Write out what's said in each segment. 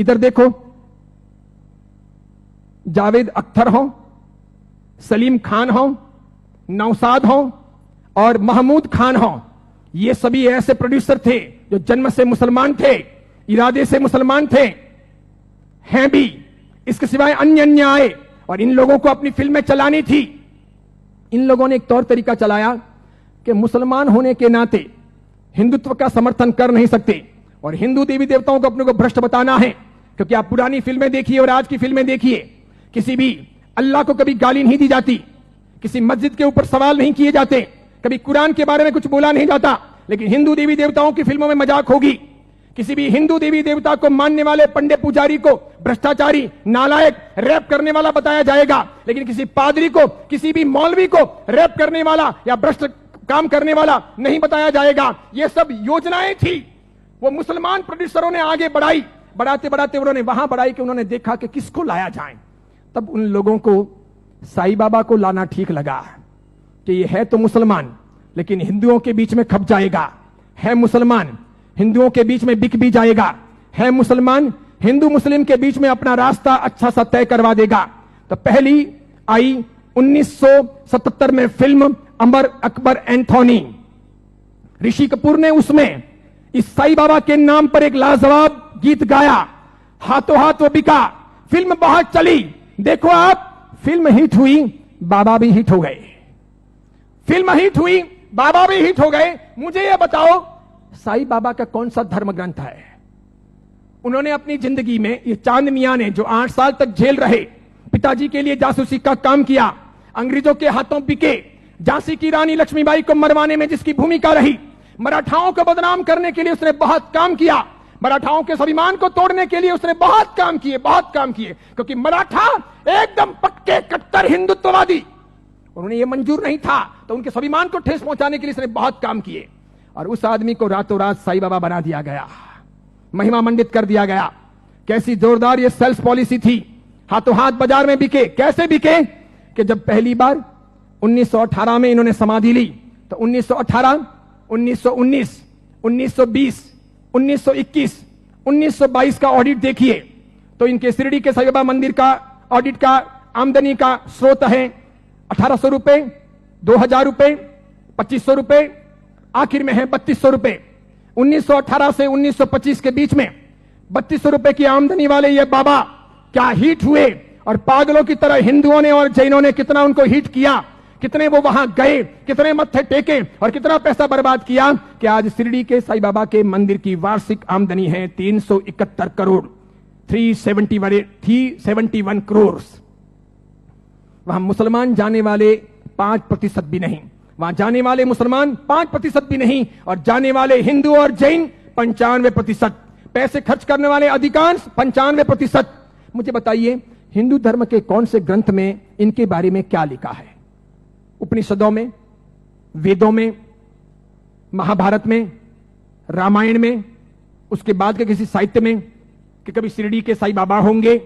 इधर देखो, जावेद अख्तर हो, सलीम खान हो, नौशाद हो और महमूद खान हो, ये सभी ऐसे प्रोड्यूसर थे जो जन्म से मुसलमान थे, इरादे से मुसलमान थे, हैं भी। इसके सिवाय अन्य अन्य आए और इन लोगों को अपनी फिल्में चलानी थी। इन लोगों ने एक तौर तरीका चलाया कि मुसलमान होने के नाते हिंदुत्व का समर्थन कर नहीं सकते और हिंदू देवी देवताओं को अपने को भ्रष्ट बताना है। क्योंकि आप पुरानी फिल्में देखिए और आज की फिल्में देखिए, किसी भी अल्लाह को कभी गाली नहीं दी जाती, किसी मस्जिद के ऊपर सवाल नहीं किए जाते, कभी कुरान के बारे में कुछ बोला नहीं जाता। लेकिन हिंदू देवी देवताओं की फिल्मों में मजाक होगी। किसी भी हिंदू देवी देवता को मानने वाले पंडित पुजारी को भ्रष्टाचारी, नालायक, रैप करने वाला बताया जाएगा। लेकिन किसी पादरी को, किसी भी मौलवी को रैप करने वाला या भ्रष्ट काम करने वाला नहीं बताया जाएगा। ये सब योजनाएं थी, वो मुसलमान प्रोड्यूसरों ने आगे बढ़ाई। बढ़ाते बढ़ाते उन्होंने वहां बढ़ाई कि उन्होंने देखा कि किसको लाया जाए। तब उन लोगों को साईं बाबा को लाना ठीक लगा कि ये है तो मुसलमान लेकिन हिंदुओं के बीच में खप जाएगा, है मुसलमान हिंदुओं के बीच में बिक भी जाएगा, है मुसलमान हिंदू मुस्लिम के बीच में अपना रास्ता अच्छा सा तय करवा देगा। तो पहली आई 1977 में फिल्म अमर अकबर एंथोनी। ऋषि कपूर ने उसमें इस साईं बाबा के नाम पर एक लाजवाब गीत गाया, हाथों हाथ वो बिका। फिल्म बहुत चली। देखो आप, फिल्म हिट हुई, बाबा भी हिट हो गए। फिल्म हिट हुई, बाबा भी हिट हो गए। मुझे यह बताओ, साईं बाबा का कौन सा धर्म ग्रंथ है? उन्होंने अपनी जिंदगी में, ये चांद मियां ने जो 8 साल तक जेल रहे, पिताजी के लिए जासूसी का काम किया, अंग्रेजों के हाथों बिके, झांसी की रानी लक्ष्मीबाई को मरवाने में जिसकी भूमिका रही, मराठाओं को बदनाम करने के लिए उसने बहुत काम किया, मराठाओं के स्वाभिमान को तोड़ने के लिए उसने बहुत काम किए, बहुत काम किए। क्योंकि मराठा एकदम पक्के कट्टर हिंदुत्ववादी, उन्हें यह मंजूर नहीं था, तो उनके स्वाभिमान को ठेस पहुंचाने के लिए उसने बहुत काम किए। और उस आदमी को रातों रात साईं बाबा बना दिया गया, महिमा मंडित कर दिया गया। कैसी जोरदार ये सेल्स पॉलिसी थी, हाथों हाथ बाजार में बिके। कैसे बिके कि जब पहली बार 1918 में इन्होंने समाधि ली, तो 1918, 1919, 1920, 1921, 1922 का ऑडिट देखिए तो इनके शिरडी के साईं बाबा मंदिर का ऑडिट का आमदनी का स्रोत है 1800 रुपए, 2000 रुपए, 2500 रुपए, आखिर में है 3200 रुपए। 1918 से 1925 के बीच में 3200 रुपए की आमदनी वाले ये बाबा क्या हिट हुए, और पागलों की तरह हिंदुओं ने और जैनों ने कितना उनको हिट किया, कितने वो वहां गए, कितने मत्थे टेके और कितना पैसा बर्बाद किया कि आज शिरडी के साईं बाबा के मंदिर की वार्षिक आमदनी है 371 करोड़, 371 करोड़। वहां मुसलमान जाने वाले 5% भी नहीं, वहां जाने वाले मुसलमान 5% भी नहीं, और जाने वाले हिंदू और जैन 95%, पैसे खर्च करने वाले अधिकांश 95%। मुझे बताइए, हिंदू धर्म के कौन से ग्रंथ में इनके बारे में क्या लिखा है? उपनिषदों में, वेदों में, महाभारत में, रामायण में, उसके बाद के किसी साहित्य में कि कभी शिरडी के साईं बाबा होंगे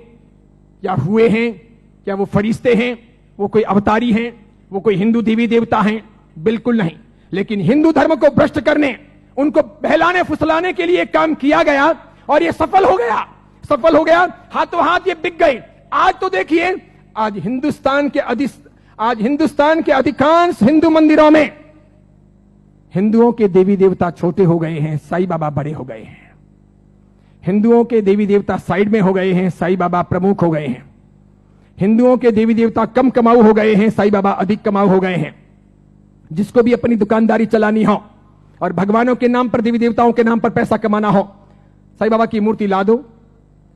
या हुए हैं, या वो फरिश्ते हैं, वो कोई अवतारी हैं, वो कोई हिंदू देवी देवता हैं? बिल्कुल नहीं। लेकिन हिंदू धर्म को भ्रष्ट करने, उनको बहलाने फुसलाने के लिए काम किया गया और ये सफल हो गया, सफल हो गया। हाथों हाथ ये बिक गए। आज तो देखिए, आज हिंदुस्तान के अधिकांश हिंदू मंदिरों में हिंदुओं के देवी देवता छोटे हो गए हैं, साईं बाबा बड़े हो गए हैं। हिंदुओं के देवी देवता साइड में हो गए हैं, साईं बाबा प्रमुख हो गए हैं। हिंदुओं के देवी देवता कम कमाऊ हो गए हैं, साईं बाबा अधिक कमाऊ हो गए हैं। जिसको भी अपनी दुकानदारी चलानी हो और भगवानों के नाम पर, देवी देवताओं के नाम पर पैसा कमाना हो, साईं बाबा की मूर्ति ला दो,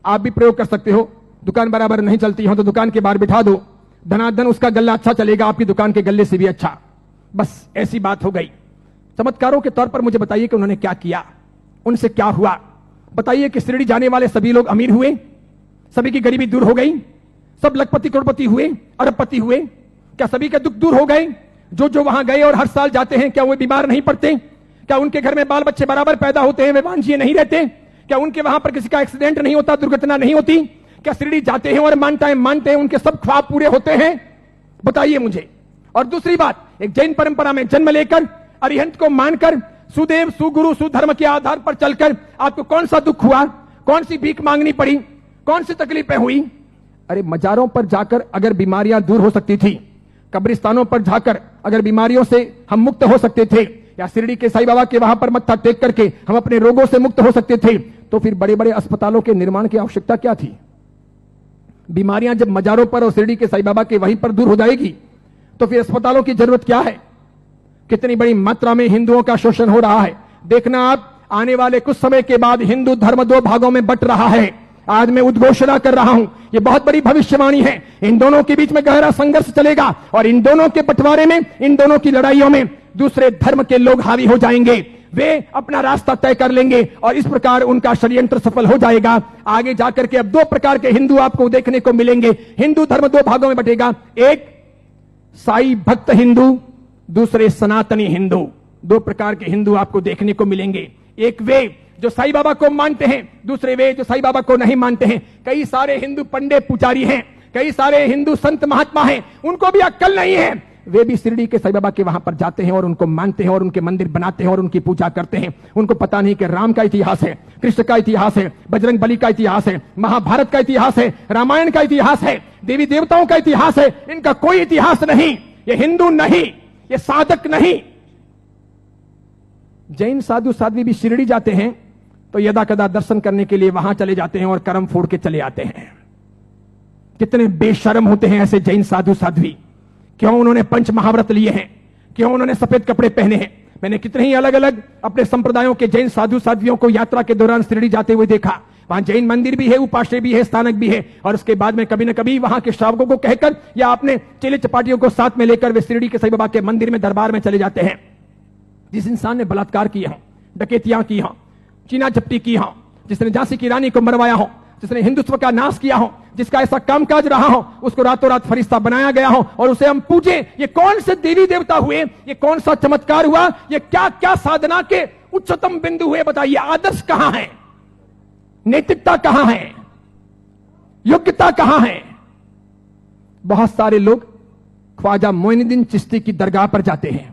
आप भी प्रयोग कर सकते हो। दुकान बराबर नहीं चलती हो तो दुकान के बाहर बिठा दो, धनाधन उसका गल्ला अच्छा चलेगा, आपकी दुकान के गल्ले से भी अच्छा। बस ऐसी बात हो गई। चमत्कारों के तौर पर मुझे बताइए कि उन्होंने क्या किया, उनसे क्या हुआ? बताइए कि शिरडी जाने वाले सभी लोग अमीर हुए, सभी की गरीबी दूर हो गई, सब लखपति करोड़पति हुए, अरबपति हुए? क्या सभी के दुख दूर हो गए? जो जो वहां गए और हर साल जाते हैं, क्या वो बीमार नहीं पड़ते? क्या उनके घर में बाल बच्चे बराबर पैदा होते हैं, वे वांझिए नहीं रहते? क्या उनके वहां पर किसी का एक्सीडेंट नहीं होता, दुर्घटना नहीं होती? क्या शिरडी जाते हैं और मानते हैं उनके सब ख्वाब पूरे होते हैं? बताइए मुझे। और दूसरी बात, एक जैन परंपरा में जन्म लेकर, अरिहंत को मानकर, सुदेव सुगुरु सुधर्म के आधार पर चलकर आपको कौन सा दुख हुआ, कौन सी भीख मांगनी पड़ी, कौन सी तकलीफें हुई। अरे मजारों पर जाकर अगर बीमारियां दूर हो सकती थी, कब्रिस्तानों पर जाकर अगर बीमारियों से हम मुक्त हो सकते थे, या शिरडी के साईं बाबा के वहां पर मत्था टेक करके हम अपने रोगों से मुक्त हो सकते थे, तो फिर बड़े बड़े अस्पतालों के निर्माण की आवश्यकता क्या थी। बीमारियां जब मजारों पर और शिरडी के साईं बाबा के वहीं पर दूर हो जाएगी, तो फिर अस्पतालों की जरूरत क्या है। कितनी बड़ी मात्रा में हिंदुओं का शोषण हो रहा है। देखना आप, आने वाले कुछ समय के बाद हिंदू धर्म दो भागों में बंट रहा है। आज मैं उद्घोषणा कर रहा हूं, यह बहुत बड़ी भविष्यवाणी है। इन दोनों के बीच में गहरा संघर्ष चलेगा और इन दोनों के बंटवारे में, इन दोनों की लड़ाइयों में दूसरे धर्म के लोग हावी हो जाएंगे। वे अपना रास्ता तय कर लेंगे और इस प्रकार उनका षड्यंत्र सफल हो जाएगा। आगे जाकर के अब दो प्रकार के हिंदू आपको देखने को मिलेंगे। हिंदू धर्म दो भागों में बटेगा, एक साई भक्त हिंदू, दूसरे सनातनी हिंदू। दो प्रकार के हिंदू आपको देखने को मिलेंगे। एक वे जो साईं बाबा को मानते हैं, दूसरे वे जो साईं बाबा को नहीं मानते हैं। कई सारे हिंदू पंडित पुजारी हैं, कई सारे हिंदू संत महात्मा हैं, उनको भी अक्ल नहीं है। वे भी शिरडी के साईं बाबा के वहां पर जाते हैं और उनको मानते हैं और उनके मंदिर बनाते हैं और उनकी पूजा करते हैं। उनको पता नहीं कि राम का इतिहास है, कृष्ण का इतिहास है, बजरंग बली का इतिहास है, महाभारत का इतिहास है, रामायण का इतिहास है, देवी देवताओं का इतिहास है। इनका कोई इतिहास नहीं। ये हिंदू नहीं, ये साधक नहीं। जैन साधु साध्वी भी शिरडी जाते हैं तो यदा कदा दर्शन करने के लिए वहां चले जाते हैं और कर्म फोड़ के चले आते हैं। कितने बेशर्म होते हैं ऐसे जैन साधु साध्वी। क्यों उन्होंने पंच महाव्रत लिए हैं, क्यों उन्होंने सफेद कपड़े पहने हैं। मैंने कितने ही अलग अलग अपने संप्रदायों के जैन साधु साध्वियों को यात्रा के दौरान शिरडी जाते हुए देखा। वहां जैन मंदिर भी है, उपाश्रय भी है, स्थानक भी है, और उसके बाद में कभी न कभी वहां के श्रावकों को कहकर या अपने चेले चपाटियों को साथ में लेकर वे शिरडी के साईं बाबा के मंदिर में दरबार में चले जाते हैं। जिस इंसान ने बलात्कार किया हो, डकैतियां की हो, चीना झपटी की हो, जिसने झांसी की रानी को मरवाया हो, जिसने हिंदुत्व का नाश किया हो, जिसका ऐसा कामकाज रहा हो, उसको रातों रात फरिश्ता बनाया गया हो और उसे हम पूजे। ये कौन से देवी देवता हुए, ये कौन सा चमत्कार हुआ, ये क्या क्या साधना के उच्चतम बिंदु हुए। बताइए, आदर्श कहां है, नैतिकता कहां है, योग्यता कहां है। बहुत सारे लोग ख्वाजा मोइनुद्दीन चिश्ती की दरगाह पर जाते हैं,